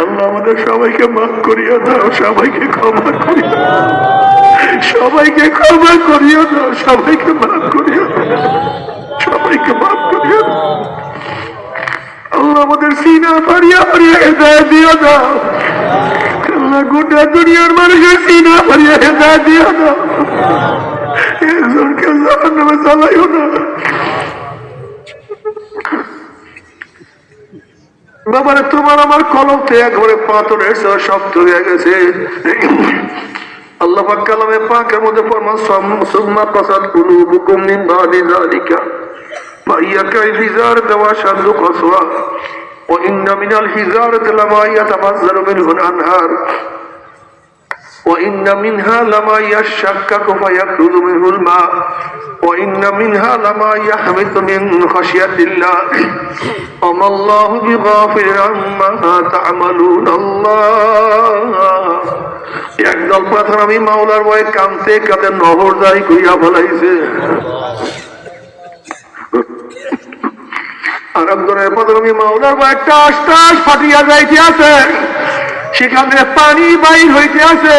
আল্লাহ আমাদের সবাইকে মাফ করিয়া দাও, সবাইকে ক্ষমা করিয়া দাও, সবাইকে ক্ষমা করিয়া দাও, সবাইকে মাফ করিয়া দাও, সবাইকে মাফ করিয়া দাও। আল্লাহ আমাদের সিনা ফাড়িয়া ফাড়িয়া হেদায়েত দিয়া দাও। আল্লাহ গোটা দুনিয়ার মানুষের সিনা ফাড়িয়া হেদায়েত দিয়া দাও। একজনকে জাহান্নামে চালাইও না। বাবারে তোমার আমার কলমতে একবারে পাথরের শক্ত হয়ে গেছে। আল্লাহ পাক কালামে পাকের মধ্যে ফরমান সুম্মা কাসাত কুলুবুকুম মিন বাদি যালিকা ফাহিয়া কাল হিজারতি ওয়া আশাদ্দু কাসওয়া ওয়া ইন্না মিনাল হিজারতি লামা ইয়াতাফাজ্জারু মিনহুল আনহার ওয়া ইন্না মিনহা লামা ইয়াশাক্কাকু ফায়াখরুজু মিনহুল মা ওয়া ইন্না মিনহা লামা ইয়াহবিতু মিন খাশিয়াতিল্লাহ ওয়া মাল্লাহু বিগাফিরিন আম্মা তা'মালুন। আল্লাহ একদল পাথর আমি মাওলার ভয়ে কাঁদতে কাঁদতে নহর জারি করিয়া ফেলাইছে, আর একজনের পাথর আমি মাওলার ভয়ে টাস টাস ফাটিয়া যাইতে আছে, সেখানে পানি বাইর হইতে আছে।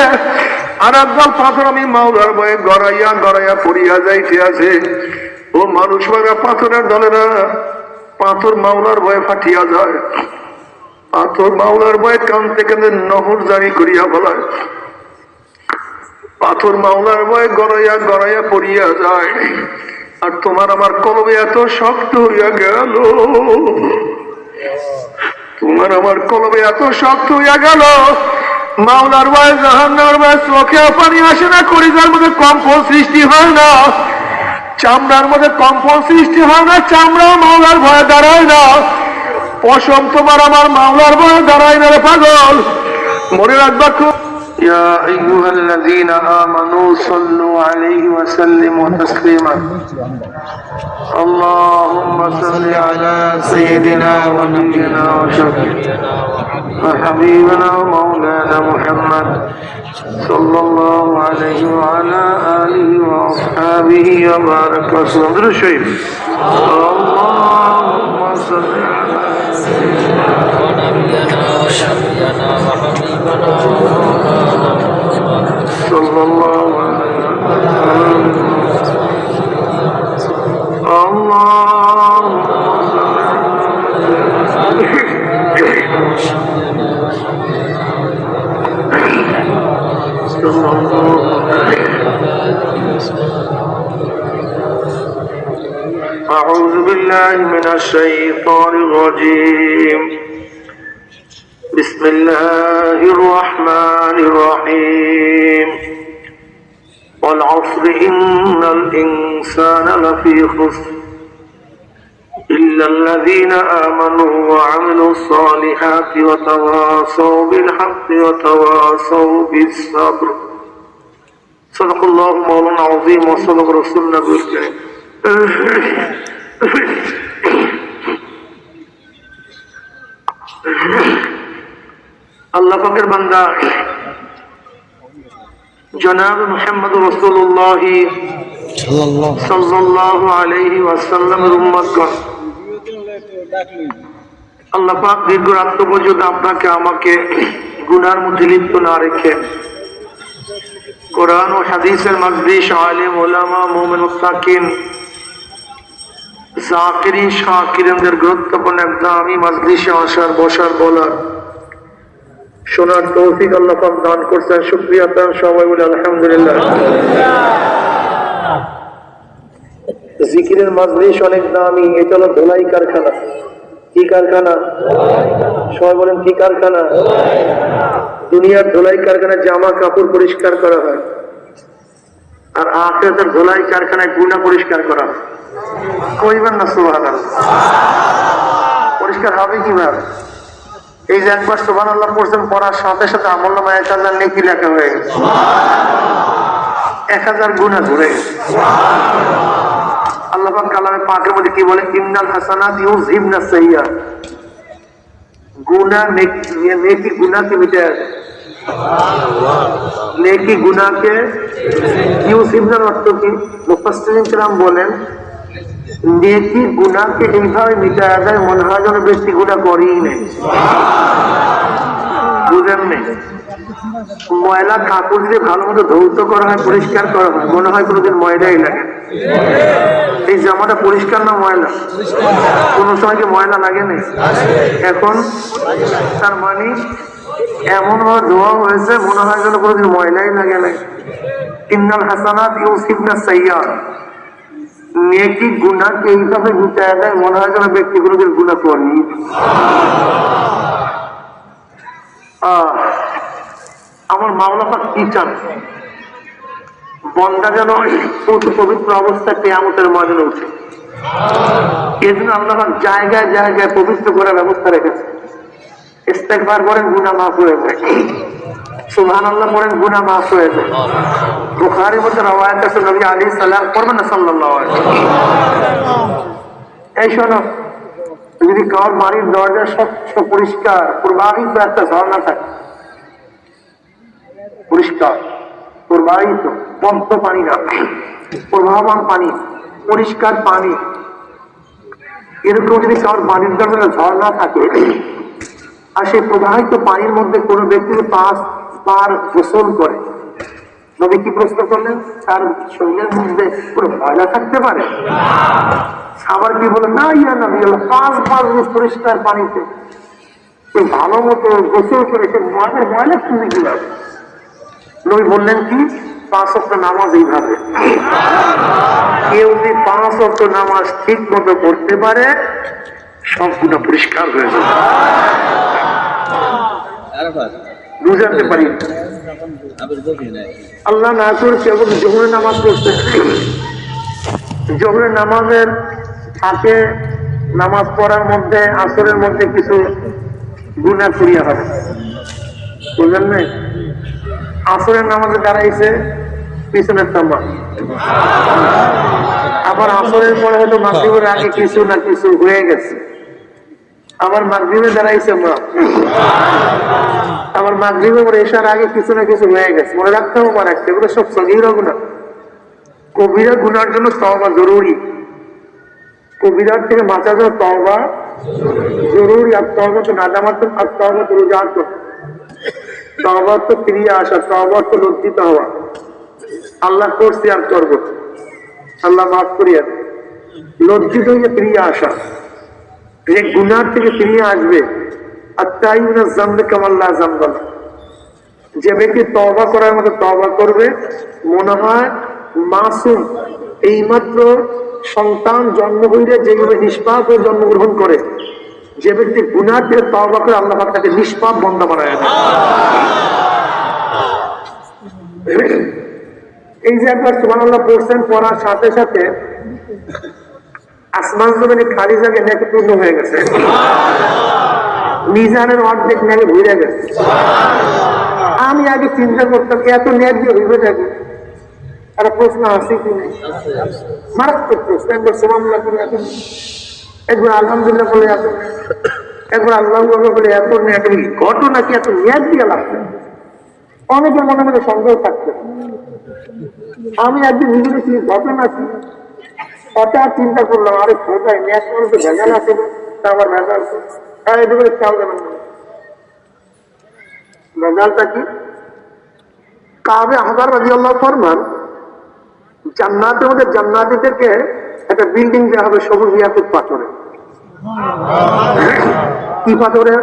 আর একদল পাথর আমি মাওলার ভয়ে গড়াইয়া গড়াইয়া পড়িয়া যাইতে আছে। ও মানুষ মারা পাথরের দলেরা, পাথর মাওলার ভয়ে ফাটিয়া যায়, পাথর মাওলার ভয়ে কাঁদতে কাঁদতে নহর জারি করিয়া ফেলায়, পাথর মাওলার ভয়ে গড়াইয়া গড়াইয়া পড়িয়া যায়। আর তোমার আমার কলবে এত শক্ত হইয়া গেল, তোমার আমার কলবে এত শক্ত হইয়া গেল, মাওলার ভয়ে জাহান্নামের ভয়ে চোখে পানি আসে না, কলিজার মধ্যে কম্পন সৃষ্টি হয় না, চামড়ার মধ্যে কম্পন সৃষ্টি হয় না, চামড়াও মাওলার ভয়ে দাঁড়ায় না, পশম তোমার আমার মাওলার ভয়ে দাঁড়ায় না রে পাগল। মনে রাখবা খুব। يا أيها الذين آمنوا صلوا عليه وسلموا تسليما اللهم صل على سيدنا ونبينا وشفيعنا وحبيبنا ومولانا محمد صلى الله عليه وعلى آله وأصحابه وبارك وسلم. اللهم صل على سيدنا ونبينا وشفيعنا وحبيبنا صلى الله عليه وسلم. اللهم أعوذ بالله من الشيطان الرجيم. بسم الله الرحمن الرحيم. والعصر إن الإنسان لفي خسر إلا الذين آمنوا وعملوا الصالحات وتواصوا بالحق وتواصوا بالصبر. صدق الله مولانا العظيم وصدق رسول النبي الكريم. আল্লাহ পাকের বান্দা জনাব মুহাম্মদ রাসূলুল্লাহ সাল্লাল্লাহু আলাইহি ওয়াসাল্লামের উম্মতগণ, আল্লাহ পাক দীর্ঘ রাত পর্যন্ত আপনাকে আমাকে গুনার মধ্যে লিপ্ত না রেখে কোরআন ও হাদিসের মজলিস, আলেম ওলামা, মুমিন মুত্তাকিন, জাকিরিন শাকিরিনদের গুরুত্বপূর্ণ একদামি মজলিসে আসার বসার বলার শোনার তৌফিক আল্লাহ পাক দান করছেন। শুকরিয়া তার সবাই বলে আলহামদুলিল্লাহ। জিকিরের মজলিস অনেক দামি, এটা হলো ধুলাই কারখানা। কি কারখানা? সবাই বলেন কি কারখানা? দুনিয়ার ধুলাই কারখানায় জামা কাপড় পরিষ্কার করা হয়, আর আখিরাতের ধুলাই কারখানায় গুনাহ পরিষ্কার করা হয়। কইবেন না সুবহানাল্লাহ? পরিষ্কার হবে কিভাবে? এই যে একবার সুবহানাল্লাহ পড়ছেন, পড়ার সাথে সাথে আমলনামায় 1000 নেকি লেখা হয়ে গেছে, 1000 গুনাহ ধরে গেছে। আল্লাহ পাক কালামে পাকের মধ্যে কি বলে? ইন্নাল হাসানাত ইউযহিবনাস সাইয়্যাত। গুনাহ নেকি গুনাহকে মিটায়, নেকি গুনাহকে ইউযহিবনার অর্থ কি? মুফাসসিরিন کرام বলেন নেকি গুনাহকে এইভাবে মিটায় দেয় মনে হয় যেন ব্যক্তি গুনাহ করেই নেই। ময়লা কাপড় যদি ভালো মতো ধৌত করা হয়, পরিষ্কার করা হয়, মনে হয় কোনোদিন ময়লাই লাগে। এই জামাটা পরিষ্কার না ময়লা? কোন সময় কি ময়লা লাগে না? এখন তার মানে এমন ভাবে ধোয়া হয়েছে মনে হয় যেন কোনোদিন ময়লাই লাগে না। ইন্নাল হাসানাত ইউসিবনা সাইয়্যাত, নেকি গুনাহকে এইভাবে গুটায় দেয় মনে হয় যেন ব্যক্তি কোনোদিন গুনাহ করেনি। আমার মাওলা পাক কি চান? বন্দা যেন পবিত্র অবস্থায় কিয়ামতের ময়দানে ওঠে। এই জন্য আল্লাহ পাক জায়গায় জায়গায় পবিত্র করার ব্যবস্থা রেখেছে। ইস্তেগফার করেন, গুনাহ মাফ হয়ে যায়। সুবহানাল্লাহ পড়েন, গুনাহ মাফ হয়ে যায়। বুখারীর মধ্যে রওয়ায়াত আছে, নবী আলাইহিস সালাম পড়বেন না সাল্লাল্লাহু আলাইহি ওয়াসাল্লাম। এই শোনো, যদি কার বাড়ির দরজা স্বচ্ছ পরিষ্কার প্রবাহিত একটা ঝর্ণা থাকে, পরিষ্কার প্রবাহিত বন্ধ পানি না, প্রবাহমান পানি, পরিষ্কার পানি, এরকম যদি কার বাড়ির দরজা ঝর্ণা থাকে আর সেই প্রবাহিত পানির মধ্যে কোনো ব্যক্তি 5 বার গোসল করে, নবী কি প্রশ্ন করলেন? তার শরীরের মধ্যে কোনো ময়লা থাকতে পারে? আবার কি বলে, না ইয়া নবী, 5 বার পরিষ্কার পানিতে ভালো মতো গোসল করে সে ময়লা শুনে কিভাবে? নবী বললেন কি, 5 ওয়াক্ত নামাজ এইভাবে। কেউ যদি 5 ওয়াক্ত নামাজ ঠিক মতো পড়তে পারে সবগুলো পরিষ্কার হয়ে যাবে। বুঝাতে পারি আল্লাহ না করেছে এবং জোহরের নামাজ পড়তে, জোহরের নামাজের সাথে নামাজ পড়ার মধ্যে আসরের মধ্যে কিছু গুনাহ করিয়া হবে, বুঝলেন না? আসরের নামাজে দাঁড়াইছে পিছনের তাম্বা, আবার আসরের পরে হয়তো মাগরিবের আগে কিছু না কিছু হয়ে গেছে, আবার মাগরিবে দাঁড়াইছে আমরা, আমার মাগরিবে পরে এশার আগে কিছু না কিছু হয়ে গেছে। মনে রাখতে হবে পারে, এগুলো সব সগীরা গুনাহ। কবিরা গুনার জন্য তওবা জরুরি, কবিরার থেকে বাঁচার জন্য তওবা জরুরি। আর তওবা তো নাদামাত, আর তওবা তো রুজাত, তওবা তো ফিরিয়ে আসা, তওবা তো লজ্জিত হওয়া, আল্লাহ করছি আর করবো, আল্লাহ মাফ করিয়া, লজ্জিত হয়ে ফিরিয়ে আসা, যে গুনার থেকে ফিরিয়ে আসবে। আর তাই জানবে কামাল্লাহ জানবাল, যে ব্যক্তি তওবা করার মতো তওবা করবে, মনে হয় মাসুম, এইমাত্র সন্তান জন্ম হইলে যেভাবে নিষ্পাপ হয়ে জন্মগ্রহণ করে, যে ব্যক্তি গুনার থেকে তওবা করে আল্লাহ পাক তাকে নিষ্পাপ বান্দা বানায় দেয়। এই যে একবার সুবহানাল্লাহ পড়ছেন, পড়ার সাথে সাথে আসমান জমিনে খালি জায়গায় নেকি পূর্ণ হয়ে গেছে, মিজানের অর্ধেক নেকি ভরে গেছে। আমি আগে চিন্তা করতাম এত নেট দিয়ে হইবে থাকে, একটা প্রশ্ন আছে কি নেই, মারাত্মক প্রশ্ন। একবার সুবহানাল্লাহ করে এত, একবার আলহামদুলিল্লাহ বলে এত, একবার আল্লাহু আকবার বলে এত নেট, ঘটনা কি এত নেট দিয়ে লাগছে? অনেকের মনে মনে সন্দেহ থাকছে। আমি একদিন নিজে ঘটনা কি হঠাৎ চিন্তা করলাম, আরে কোথায় নেট তো ভেজাল আছে, তা আবার ভেজাল এদিকে খেয়াল দেবেন না। ভেজালটা কি? কাবে আহবার রাদিয়াল্লাহু ফরমান, জান্নাতের মধ্যে জান্নাতীদেরকে একটা বিল্ডিং দেওয়া হবে সবুজ ইয়াকুত পাথরে। কি পাথরে?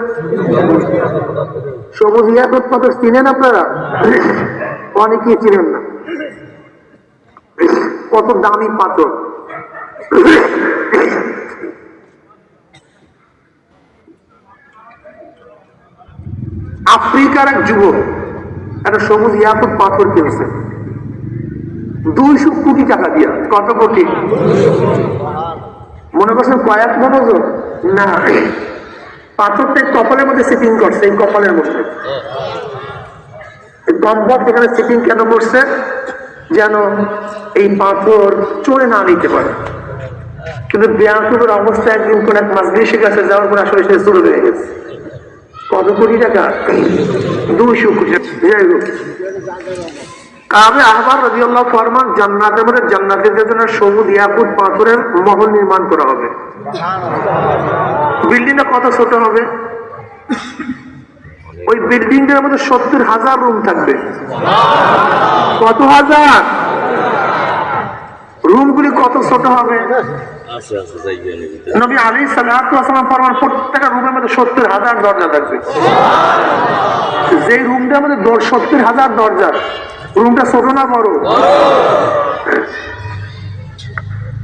সবুজ ইয়াকুত পাথর চিনেন আপনারা? অনেকেই চিনেন না, কত দামি পাথর। আফ্রিকার এক যুবক একটা সবুজ ইয়াকুত পাথর কিনেছে 200 কোটি টাকা দিয়া। কত কোটি? মনে করছেন কয়েক মনোযোগ না, পাথরটা কপালের মধ্যে সিটিং করছে, এই কপালের মধ্যে গম্বক এখানে সিটিং কেন করছে? যেন এই পাথর চোরে না নিতে পারে। কিন্তু বেয়াকুবের অবস্থা একদিন কোন এক মাজলিসের কাছে যাওয়ার পর আসলে সে চুরি হয়ে গেছে। কত কোটি টাকা? 200 কোটি টাকা। কাবে আহবার রাদিয়াল্লাহু ফরমান, জান্নাতের মধ্যে জান্নাতীদের জন্য সবুজ ইয়াকুত পাথরের মহল নির্মাণ করা হবে। বিল্ডিংটা কত ছোট হবে? ওই বিল্ডিং এর মধ্যে 70,000 রুম থাকবে। কত হাজার? রুমগুলি কত ছোট হবে? নবী আলাইহিস সালাতু ওয়াস সালাম ফরমান প্রত্যেকটা রুমের মধ্যে 70,000 দরজা থাকবে। যে রুমটার মধ্যে 70,000 দরজা, রুমটা ছোট না বড়?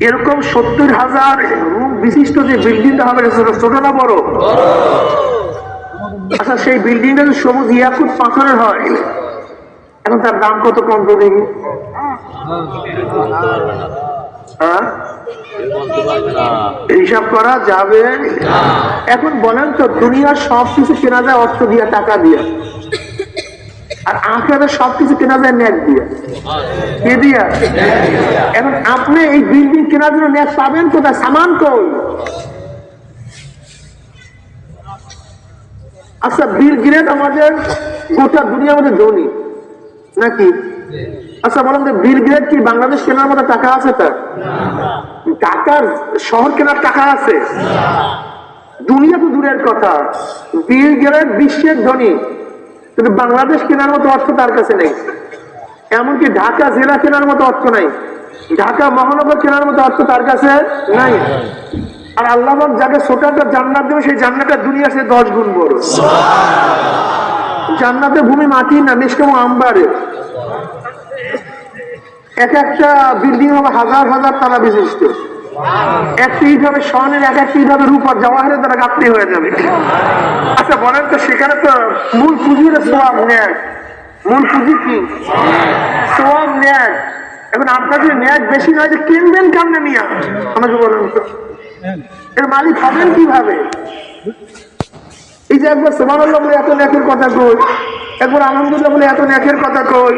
এরকম 70,000 রুম বিশিষ্ট যে বিল্ডিংটা হবে ছোট না বড়? আচ্ছা, সেই বিল্ডিংটা যদি সবুজ ইয়াকুত পাথরের হয়, এখন তার দাম কত কম তো দেখি? হিসাব করা যাবে? এখন বলেন তো, দুনিয়ার সবকিছু কেনা যায় অর্থ দিয়া, টাকা দিয়া, আর আখেরাতে সবকিছু কেনা যায় নেট দিয়া। কে দিয়া? এখন আপনি এই বিল্ডিং কেনার জন্য নেট পাবেন কোথায়? সামান কই? আচ্ছা, বিল গেটস আমাদের গোটা দুনিয়ার মধ্যে ধনী নাকি? আচ্ছা বলেন তো, বিল গেটস কি বাংলাদেশ কেনার মতো টাকা আছে? তার ঢাকার শহর কেনার টাকা আছে? দুনিয়া তো দূরের কথা, বিল গেটস বিশ্বের ধনী, কিন্তু বাংলাদেশ কেনার মতো অর্থ তার কাছে নেই। এমনকি ঢাকা জেলা কেনার মতো অর্থ নাই, ঢাকা মহানগর কেনার মতো অর্থ তার কাছে নাই। আর আল্লাহ যাকে ছোট একটা জান্নাত দেবে, সেই জান্নাতের দুনিয়া সে 10 গুণ বড়। জান্নাতে ভূমি মাটি না, নিষ্কাম আম্বারে। এক একটা বিল্ডিং হবে হাজার হাজার তালা বিশিষ্ট, একটি ইট হবে স্বর্ণের, এক একটি ইট হবে রূপার, জওয়াহরের দ্বারা গাঁথনি হয়ে যাবে। আচ্ছা বলেন তো, সেখানে তো মূল পুঁজির সওয়াব নেয়। মূল পুঁজি কি? সওয়াব নেয়। এখন আপনার যদি ন্যায় বেশি নয়, যে কিনবেন কেমনে নিয়ে? আমাকে বলুন তো, এর মালিক হবেন কিভাবে? এই যে একবার সুবহানাল্লাহ বলে এত ন্যাকের কথা কই, একবার আলহামদুলিল্লাহ বলে এত ন্যাকের কথা কই।